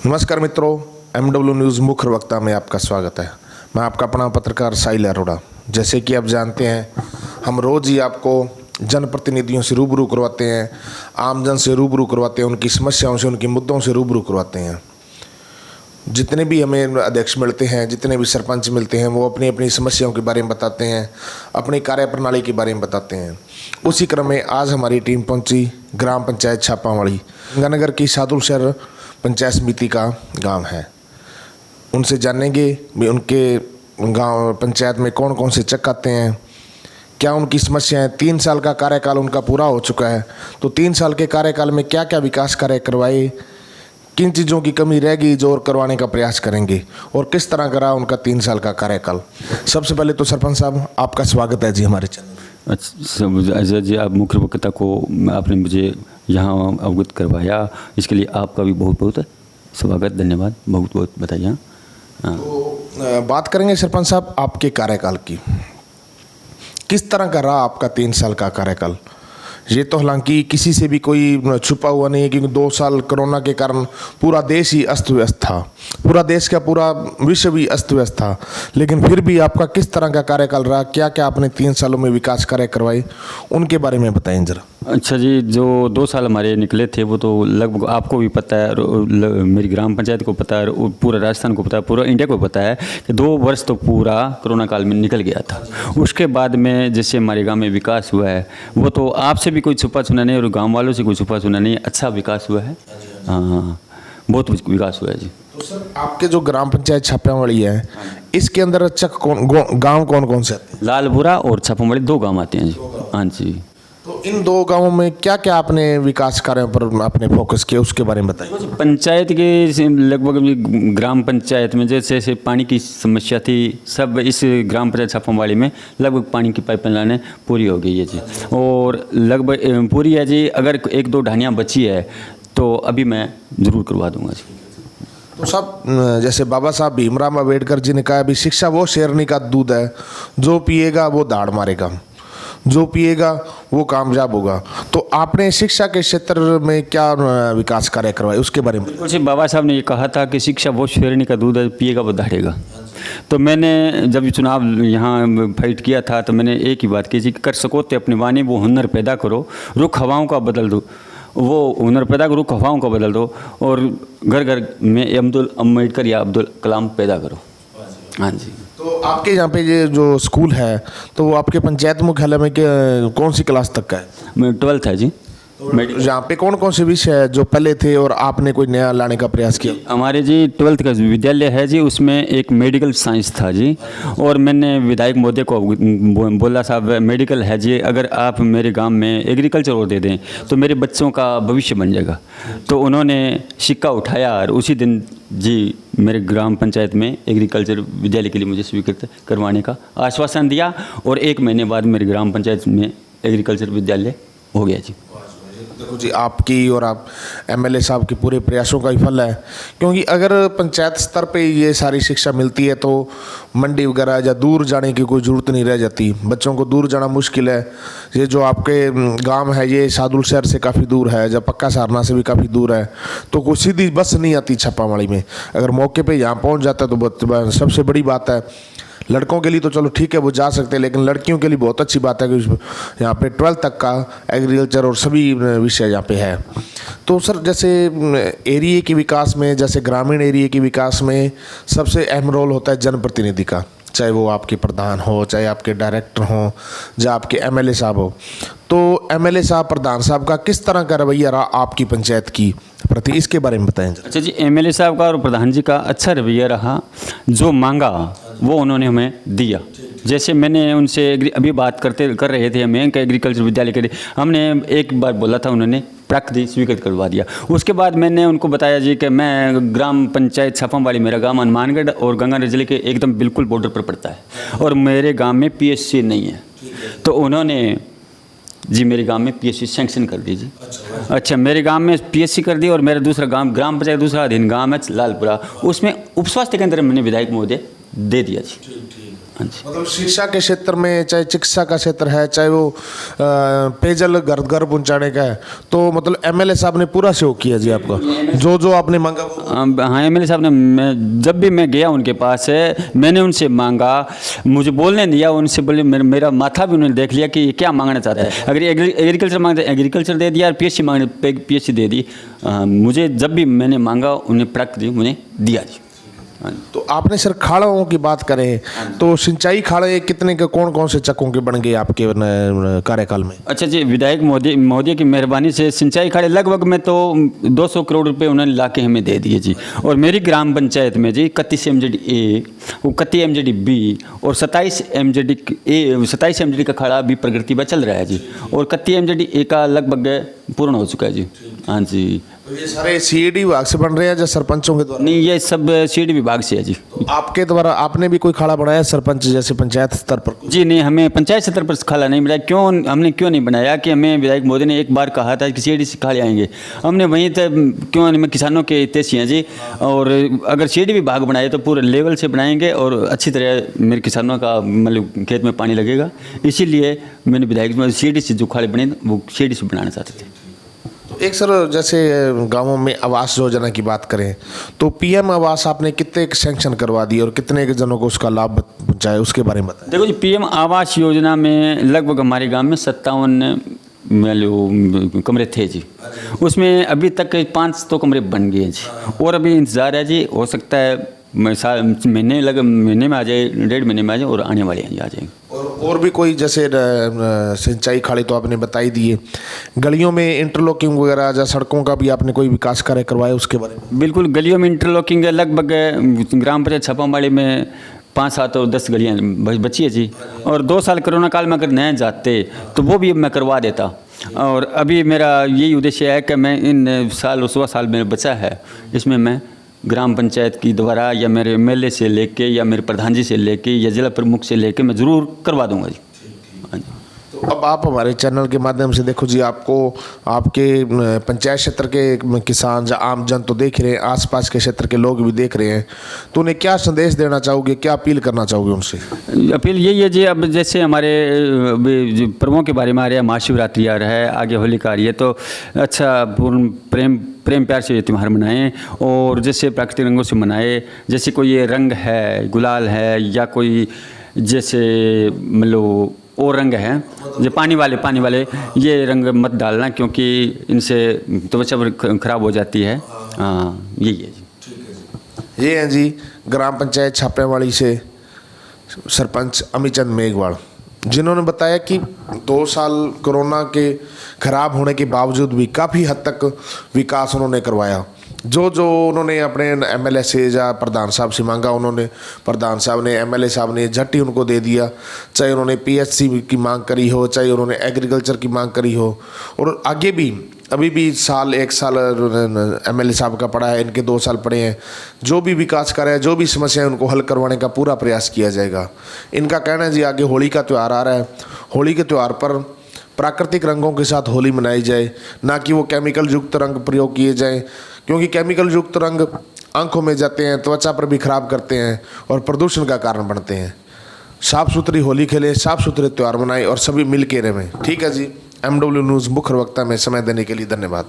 नमस्कार मित्रों, MW news मुख्य वक्ता में आपका स्वागत है। मैं आपका अपना पत्रकार साहिल अरोड़ा। जैसे कि आप जानते हैं, हम रोज़ ही आपको जनप्रतिनिधियों से रूबरू करवाते हैं, आमजन से रूबरू करवाते हैं, उनकी समस्याओं से, उनके मुद्दों से रूबरू करवाते हैं। जितने भी हमें अध्यक्ष मिलते हैं, जितने भी सरपंच मिलते हैं, वो अपनी अपनी समस्याओं के बारे में बताते हैं, अपनी कार्यप्रणाली के बारे में बताते हैं। उसी क्रम में आज हमारी टीम पहुंची ग्राम पंचायत छापामाड़ी, गंगानगर की सादुलशहर पंचायत समिति का गांव है। उनसे जानेंगे भी उनके गांव पंचायत में कौन कौन से चक आते हैं, क्या उनकी समस्याएं। 3 साल का कार्यकाल उनका पूरा हो चुका है, तो 3 साल के कार्यकाल में क्या क्या विकास कार्य करवाए, किन चीज़ों की कमी रह गई जो और करवाने का प्रयास करेंगे, और किस तरह का रहा उनका 3 साल का कार्यकाल। सबसे पहले तो सरपंच साहब, आपका स्वागत है जी हमारे चैनल। अच्छा जी, आप मुख्य वक्ता को आपने मुझे यहाँ अवगत करवाया, इसके लिए आपका भी बहुत बहुत स्वागत, धन्यवाद, बहुत बहुत बताइए। तो बात करेंगे सरपंच साहब आपके कार्यकाल की। किस तरह का रहा आपका 3 साल का कार्यकाल। ये तो हालांकि किसी से भी कोई छुपा हुआ नहीं है, क्योंकि 2 साल कोरोना के कारण पूरा देश ही अस्त व्यस्त था, पूरा देश का पूरा विश्व भी अस्त व्यस्त था। लेकिन फिर भी आपका किस तरह का कार्यकाल रहा, क्या क्या आपने 3 सालों में विकास कार्य करवाए, उनके बारे में बताएं जरा। अच्छा जी, जो 2 साल हमारे निकले थे वो तो लगभग आपको भी पता है, मेरी ग्राम पंचायत को पता है, पूरा राजस्थान को पता है, पूरा इंडिया को पता है कि 2 वर्ष तो पूरा कोरोना काल में निकल गया था। उसके बाद में जैसे हमारे गांव में विकास हुआ है, वो तो आपसे भी कोई छुपा छुना नहीं और गांव वालों से कोई छुपा छुना नहीं, अच्छा विकास हुआ है। हाँ, बहुत विकास हुआ है जी। तो सर आपके जो ग्राम पंचायत छापामाड़ी है, इसके अंदर चक गाँव कौन कौन से आते हैं। लालपुरा और छापामाड़ी 2 गाँव आते हैं जी। हाँ जी। तो इन 2 गांवों में क्या क्या आपने विकास कार्यों पर आपने फोकस किया, उसके बारे में बताइए। पंचायत के लगभग ग्राम पंचायत में जैसे पानी की समस्या थी, सब इस ग्राम पंचायत छापामाड़ी में लगभग पानी की पाइपलाइनें पूरी हो गई है जी, और लगभग पूरी है जी। अगर 1-2 ढानियाँ बची है तो अभी मैं ज़रूर करवा दूंगा जी। तो सब जैसे बाबा साहब भीमराव अम्बेडकर जी ने कहा, अभी शिक्षा वो शेरनी का दूध है, जो पिएगा वो दाढ़ मारेगा, जो पिएगा वो कामयाब होगा। तो आपने शिक्षा के क्षेत्र में क्या विकास कार्य करवाए, उसके बारे में। कुछ बाबा साहब ने ये कहा था कि शिक्षा वो शेरनी का दूध है, पिएगा वो दाढ़ेगा। तो मैंने जब चुनाव यहाँ फाइट किया था तो मैंने एक ही बात की थी कि कर सको तो अपनी वाणी वो हुनर पैदा करो, रुख हवाओं का बदल दो, वो हुनर पैदा करो, रुख हवाओं का बदल दो, और घर घर में अब्दुल अम्बेडकर या अब्दुल कलाम पैदा करो। हाँ जी। तो आपके यहाँ पे ये जो स्कूल है, तो वो आपके पंचायत मुख्यालय में कौन सी क्लास तक का है। मैं 12th है जी। यहाँ पे कौन कौन से विषय है जो पहले थे और आपने कोई नया लाने का प्रयास किया। हमारे जी 12th का विद्यालय है जी, उसमें एक मेडिकल साइंस था जी, और मैंने विधायक महोदय को बोला, साहब मेडिकल है जी, अगर आप मेरे गांव में एग्रीकल्चर और दे दें तो मेरे बच्चों का भविष्य बन जाएगा। तो उन्होंने सिक्का उठाया और उसी दिन जी मेरे ग्राम पंचायत में एग्रीकल्चर विद्यालय के लिए मुझे स्वीकृत करवाने का आश्वासन दिया, और 1 महीने बाद मेरी ग्राम पंचायत में एग्रीकल्चर विद्यालय हो गया जी। देखो जी, आपकी और आप MLA साहब के पूरे प्रयासों का ही फल है, क्योंकि अगर पंचायत स्तर पे ये सारी शिक्षा मिलती है तो मंडी वगैरह या दूर जाने की कोई ज़रूरत नहीं रह जाती। बच्चों को दूर जाना मुश्किल है। ये जो आपके गांव है ये सादुलशहर से काफ़ी दूर है, जब पक्का सारना से भी काफ़ी दूर है, तो कोई सीधी बस नहीं आती छापामाड़ी में। अगर मौके पर यहाँ पहुँच जाता है तो सबसे बड़ी बात है। लड़कों के लिए तो चलो ठीक है, वो जा सकते हैं, लेकिन लड़कियों के लिए बहुत अच्छी बात है कि यहाँ पे 12th तक का एग्रीकल्चर और सभी विषय यहाँ पे है। तो सर जैसे एरिया के विकास में, जैसे ग्रामीण एरिया के विकास में सबसे अहम रोल होता है जनप्रतिनिधि का, चाहे वो आपके प्रधान हो, चाहे आपके डायरेक्टर हो, या आपके MLA साहब हो। तो MLA साहब, प्रधान साहब का किस तरह का रवैया रहा आपकी पंचायत की प्रति, इसके बारे में बताएं। अच्छा जी, MLA साहब का और प्रधान जी का अच्छा रवैया रहा, जो मांगा वो उन्होंने हमें दिया। जैसे मैंने उनसे अभी बात कर रहे थे हमें कि एग्रीकल्चर विद्यालय के लिए, हमने एक बार बोला था, उन्होंने प्राकृति स्वीकृत करवा दिया। उसके बाद मैंने उनको बताया जी कि मैं ग्राम पंचायत छापामाड़ी, मेरा गांव हनुमानगढ़ और गंगानगर जिले के एकदम बिल्कुल बॉर्डर पर पड़ता है, और मेरे गांव में PSC नहीं है। तो उन्होंने जी मेरे गांव में PSC सैंक्शन कर दी जी। अच्छा, मेरे गांव में PSC कर दी, और मेरा दूसरा गांव ग्राम पंचायत दूसरा अधीन गांव है लालपुरा, उसमें उप स्वास्थ्य केंद्र मैंने विधायक महोदय दे दिया जी। हाँ जी। मतलब शिक्षा के क्षेत्र में, चाहे चिकित्सा का क्षेत्र है, चाहे वो पेयजल घर घर पहुंचाने का है, तो मतलब एमएलए साहब ने पूरा सहयोग किया जी आपका, जो जो आपने मांगा वो। हाँ, एमएलए साहब ने, जब भी मैं गया उनके पास है, मैंने उनसे मांगा, मुझे बोलने दिया, उनसे बोले, मेरा माथा भी उन्होंने देख लिया कि ये क्या मांगना चाहता है। अगर एग्रीकल्चर मांगते एग्रीकल्चर दे दिया, और पीएचसी मांगते पीएचसी दे दी। मुझे जब भी मैंने मांगा उन्हें प्राप्त दी, उन्हें दिया जी। तो आपने सर खाड़ों की बात करें तो सिंचाई खाड़े कितने के, कौन कौन से चक्कों के बन गए आपके कार्यकाल में? अच्छा जी, विधायक महोदय की मेहरबानी से सिंचाई खाड़े लगभग में तो 200 करोड़ रुपए उन्होंने ला के हमें दे दिए जी। और मेरी ग्राम पंचायत में जी 31 MJD ए, वो 31 MJD बी और 27 MJD ए, 27 MJD का खाड़ा अभी प्रगति पर चल रहा है जी। और 31 MJD ए का लगभग पूर्ण हो चुका है जी। हाँ जी। तो ये सारे सीडी विभाग से बन रहे हैं या सरपंचों के द्वारा? नहीं, ये सब सीडी विभाग से है जी। तो आपके द्वारा आपने भी कोई खाड़ा बनाया सरपंच जैसे पंचायत स्तर पर? जी नहीं, हमें पंचायत स्तर पर खाला नहीं बनाया। हमने क्यों नहीं बनाया कि हमें विधायक महोदय ने एक बार कहा था कि सीडी से खाड़े आएंगे, हमने वहीं तक क्यों नहीं, किसानों के हितैषी हैं जी। और अगर सीडी विभाग बनाए तो पूरे लेवल से बनाएंगे और अच्छी तरह मेरे किसानों का मतलब खेत में पानी लगेगा। इसीलिए मैंने विधायक सीडी से जो खाड़े बने वो सीडी से बनाना चाहते थे। एक सर, जैसे गांवों में आवास योजना की बात करें तो पीएम आवास आपने कितने सैंक्शन करवा दिए और कितने के जनों को उसका लाभ पहुंचाया, उसके बारे में बताएं। देखो जी, पीएम आवास योजना में लगभग हमारे गांव में 57 कमरे थे जी। उसमें अभी तक 5 तो कमरे बन गए जी, और अभी इंतज़ार है जी। हो सकता है महीने में आ जाए, 1.5 महीने में आ जाए, और आने वाले हैं जी, आ जाएंगे। और भी कोई जैसे सिंचाई खाड़े तो आपने बता ही दिए, गलियों में इंटरलॉकिंग वगैरह या सड़कों का भी आपने कोई विकास कार्य करवाया, उसके बारे में? बिल्कुल, गलियों में इंटरलॉकिंग है। लगभग ग्राम पंचायत छापामाड़ी में 5, 7 और 10 गलियाँ बची है जी। और 2 साल कोरोना काल में अगर नए जाते तो वो भी मैं करवा देता। और अभी मेरा यही उद्देश्य है कि मैं इन साल 100 साल में बचा है, इसमें मैं ग्राम पंचायत की द्वारा या मेरे एमएलए से लेके या मेरे प्रधान जी से लेके या जिला प्रमुख से लेके मैं ज़रूर करवा दूंगा जी। हाँ जी। तो अब आप हमारे चैनल के माध्यम से देखो जी, आपको आपके पंचायत क्षेत्र के किसान या आम जन तो देख रहे हैं, आसपास के क्षेत्र के लोग भी देख रहे हैं, तो उन्हें क्या संदेश देना चाहोगे, क्या अपील करना चाहोगे उनसे? अपील यही है जी, अब जैसे हमारे पर्वों के बारे में आ रहा है, महाशिवरात्रि आ रहा है, आगे होलिका आ रही है, तो अच्छा पूर्ण प्रेम प्यार से ये त्यौहार मनाएं। और जैसे प्राकृतिक रंगों से मनाएं, जैसे कोई ये रंग है, गुलाल है, या कोई जैसे मतलब और रंग है जो पानी वाले, ये रंग मत डालना, क्योंकि इनसे त्वचा खराब हो जाती है। हाँ, यही है जी। ये हैं जी ग्राम पंचायत छापेवाड़ी से सरपंच अमीचंद मेघवाड़, जिन्होंने बताया कि 2 साल कोरोना के खराब होने के बावजूद भी काफ़ी हद तक विकास उन्होंने करवाया। जो उन्होंने अपने एमएलए से या प्रधान साहब से मांगा, उन्होंने प्रधान साहब ने, एमएलए साहब ने झट्टी उनको दे दिया। चाहे उन्होंने पीएचसी की मांग करी हो, चाहे उन्होंने एग्रीकल्चर की मांग करी हो, और आगे भी अभी भी 1 साल एमएलए साहब का पड़ा है, इनके 2 साल पड़े हैं। जो भी विकास कार्य है, जो भी समस्या है, उनको हल करवाने का पूरा प्रयास किया जाएगा। इनका कहना है जी, आगे होली का त्यौहार आ रहा है, होली के त्यौहार पर प्राकृतिक रंगों के साथ होली मनाई जाए, ना कि वो केमिकल युक्त रंग प्रयोग किए जाएं, क्योंकि केमिकल युक्त रंग आंखों में जाते हैं, त्वचा पर भी खराब करते हैं और प्रदूषण का कारण बनते हैं। साफ़ सुथरी होली खेलें, साफ़ सुथरे त्यौहार मनाएं और सभी मिल के रहें। ठीक है जी। MW न्यूज़ मुख्य वक्ता में समय देने के लिए धन्यवाद।